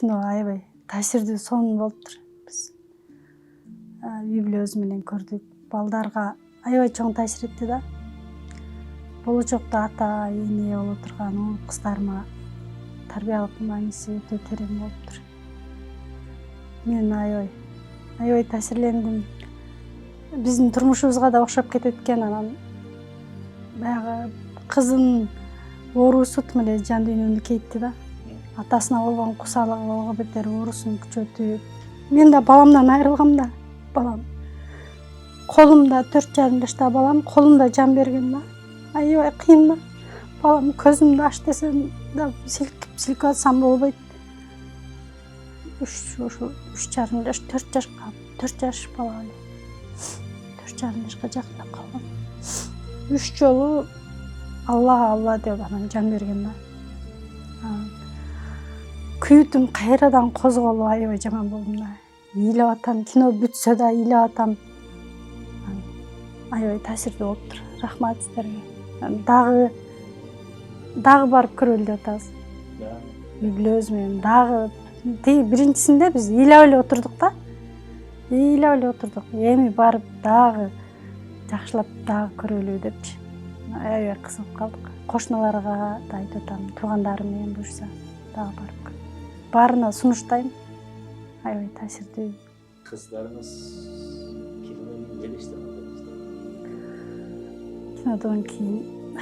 кино аябай таасирдүү сон болуптур. Биз библиябыз менен көрдүк. Балдарга аябай чоң таасир этти да. Болочокто ата эне боло турган уул кыздарыма тарбиялык мааниси өтө терең болуптур. Мен аябай таасирлендим. Биздин турмушубузга да окшоп кетет экен. Анан баягы кызын оорусут эле жан дүйнөмдү кейтти да. Атасына болгон кусалыгы ого бетер оорусун күчөтүп. Мен да баламдан айрылгам да. Балам колумда 4,5 жаштагы балам колумда жан берген да. Аябай кыйын да. Балам көзүмдү аш десем да силкип атсам болбойт. 3,5 жаш, 4 жаш бала эле. 4,5 жашка жакындап калган. 3 жолу Алла деп анан жан берген да. Күйүтүм кайрадан козголуп аябай жаман болдум да. Ыйлап атам, кино бүтсө да ыйлап атам. Аябай таасирдүү болуптур. Рахмат сиздерге. Дагы барып көрөлү деп атабыз. Библиябыз менен дагы биринчисинде биз ыйлап эле отурдук да. Эми барып дагы жакшылап дагы көрөлү депчи. Аябай кызыгып калдык. Кошуналарга да айтып атам, туугандарым менен буюрса дагы барып көр. Баарына сунуштайм. Аябай таасирдүү. Кыздарыңыз кинодон келишти. Кинодон кийин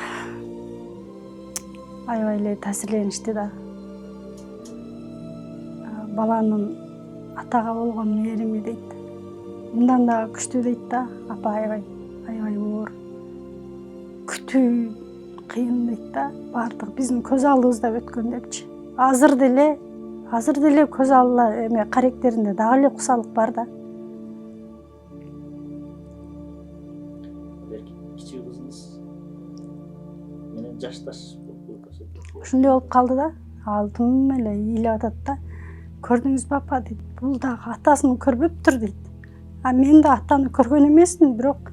аябай эле таасирленишти да. Баланын атага болгон мээрими дейт. Мындан да күчтүү дейт да. Апа аябай оор. Күтүү кыйын дейт да. Бардык биздин көз алдыбызда өткөн депчи. Азыр деле көз алдыда эме карактеринде дагы эле кусалык бар да. Кичүү кызыңыз менен жашташ ушундай болуп калды да. Алдым эле ыйлап атат да. Көрдүңүзбү апа дейт. Бул дагы атасын көрбөптүр дейт. Мен да атаны көргөн эмесмин, бирок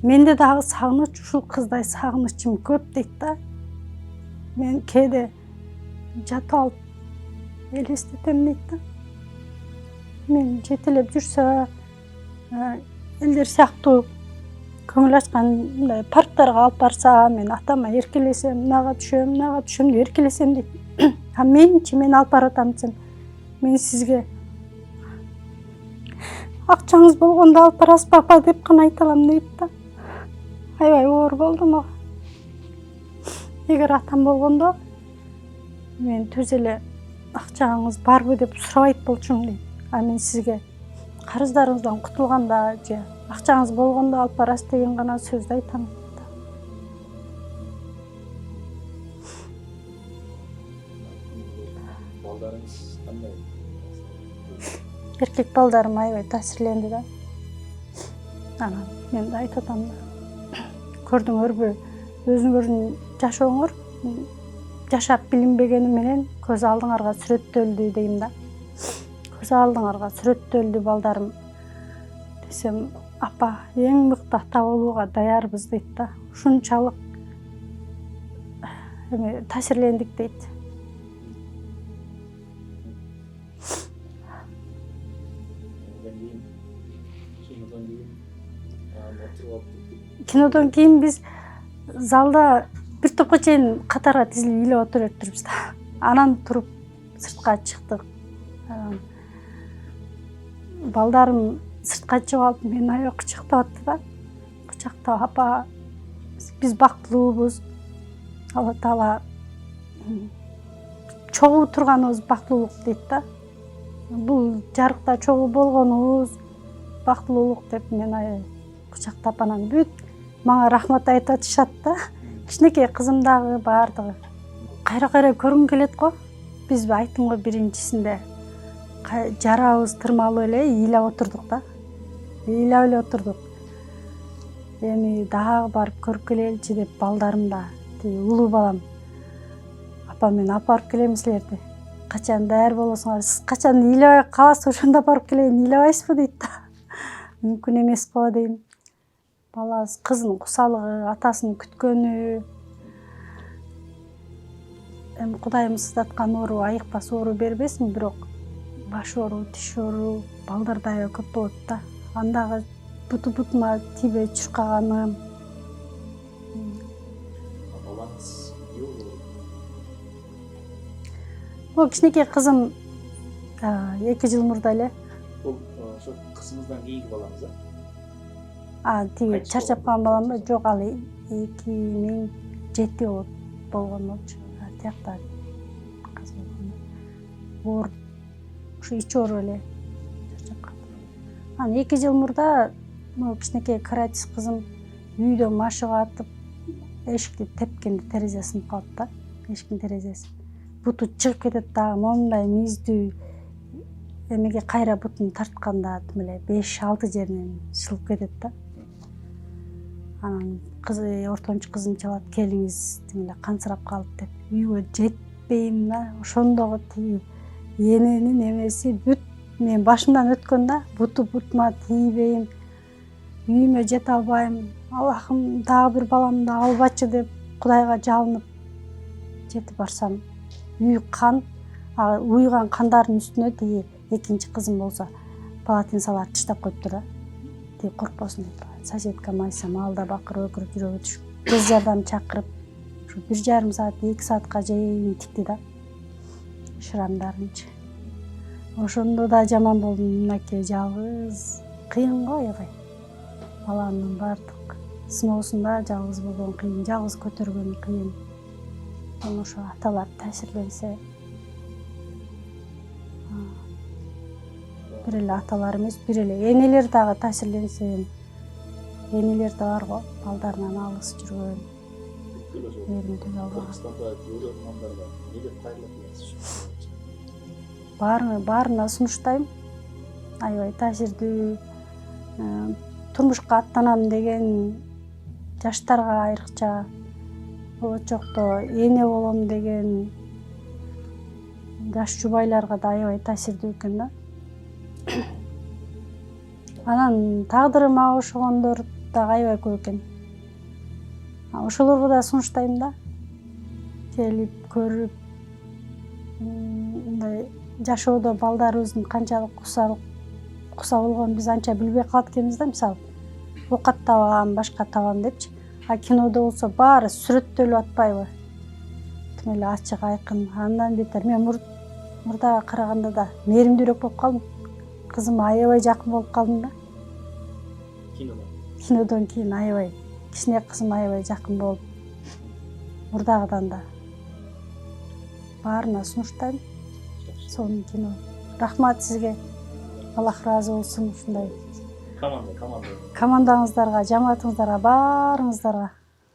менде дагы сагыныч, ушул кыздай сагынычым көп дейт да. Мен кээде жатып алып элестетем дейт да. Мен жетелеп жүрсө, элдер сыяктуу көңүл ачкан мындай парктарга алып барса, мен атама эркелесем, мынага түшөм деп эркелесем дейт. Мен алып барып атам десем, мен сизге акчаңыз болгондо алып барасызбы апа деп гана айта алам дейт да. Аябай оор болду мага. Эгер атам болгондо мен түз эле акчаңыз барбы деп сурабайт болчумун дейт. Мен сизге карыздарыңыздан кутулганда же акчаңыз болгондо алып барасыз деген гана сөздү айтам дейт да. Балдарыңыз кандай? Эркек балдарым аябай таасирленди да. Анан мен да айтып атам да. Көрдүңөрбү, өзүңөрдүн жашооңор жашап билинбегени менен көз алдыңарга сүрөттөлдү дейм да. Көз алдыңарга сүрөттөлдү балдарым десем, апа эң мыкты ата болууга даярбыз дейт да. Ушунчалык таасирлендик дейт. Кинодон кийин биз залда бир топко чейин катарга тизилип ыйлап отура бериптирбиз да. Анан туруп сыртка чыктык. Балдарым сыртка чыгып алып мени аябай кучактап атты да. Кучактап, апа биз бактылуубуз. Алла Таала чогуу турганыбыз бактылуулук дейт да. Бул жарыкта чогуу болгонубуз бактылуулук деп мени аябай кучактап анан бүт мага рахмат айтып атышат да. Кичинекей кызым дагы баардыгы. Кайра көргүм келет го. Биз айттым го биринчисинде жарабыз тырмалып эле ыйлап отурдук да. Ыйлап эле отурдук. Эми дагы барып көрүп келеличи деп балдарым да, улуу балам, апа мен алып барып келем силерди. Качан даяр болосуңар, сиз качан ыйлабай каласыз, ошондо барып келейин, ыйлабайсызбы дейт да. Мүмкүн эмес го дейм. Баласы кызынын кусалыгы, атасын күткөнү. эми Кудайым сыздаткан оору айыкпас оору бербесин, бирок баш оору, тиш оору балдарда аябай көп болот да. Андагы бутума тийбей чуркаганым. Балаңыз күйөө Бул кичинекей кызым 2 жыл мурда эле. бул ошо кызыңыздан кийинки балаңыз Тиги Кайчы чарчап болгон калган балам жок, ал 2007 болгон болчу. Тиякта кыз болгон. Оор ушу ич оору эле чарчап калды. Анан 2 жыл мурда могу кичинекей каратис кызым үйдө машыгып атып эшикти тепкенде терезе сынып калды да. Эшиктин терезеси. Буту чыгып кетет дагы, момундай миздүү эмеге кайра бутун тартканда тим эле 5-6 жеринен шылып кетет да. Анан ортончу кызым чалат, келиңиз тим эле кансырап калды деп. Үйгө жетпейм да. Ошондогу тиги эненин эмеси бүт мен башымдан өткөн да. Бутума тийбейм, үйүмө жете албайм. Аллахым дагы бир баламды албачы деп Кудайга жалынып жетип барсам, үй кан, уйган кандардын үстүнө тиги экинчи кызым болсо полотенцаларды тыштап коюптур да. Тиги коркпосун деп. Соседка майсам, ал да бакырып өкүрүп жүрөгү түшүп, тез жардам чакырып, ушу 1,5 саат, 2 саатка чейин тикти да. Шрамдарынчы. Ошондо да жаман болдум, мынакей жалгыз. Кыйын го аябай. Баланын бардык сыноосунда жалгыз болгон кыйын, жалгыз көтөргөн кыйын. Анан ошо аталар таасирленсе, бир эле аталар эмес, бир эле энелер дагы таасирленсе, энелер да бар го, балдарынан алыс жүргөн. Кыргызстанда көрөрмандарга эмне деп кайрылат элеңиз? Баарына сунуштайм. Аябай таасирдүү, турмушка аттанам деген жаштарга айрыкча, болочокто эне болом деген жаш жубайларга да аябай таасирдүү экен да. Анан тагдырыма ошогондор дагы аябай көп экен. Ошолорго да сунуштайм да. Келип көрүп, мындай жашоодо балдарыбыздын канчалык куса болгонун биз анча билбей калат экенбиз да. Мисалы, оокат табам, башка табам депчи. Кинодо болсо баары сүрөттөлүп атпайбы? Тим эле ачык, айкын. Андан бетер мен мурдага караганда да мээримдүүрөөк болуп калдым. Кызыма аябай жакын болуп калдым да. Кинодон кийин аябай, кичине кызым аябай жакын болуп, мурдагыдан да. Баарына сунуштайм. Сонун кино. Рахмат сизге. Аллах ыраазы болсун ушундай Команда. командаңыздарга, жамаатыңыздарга, баарыңыздарга.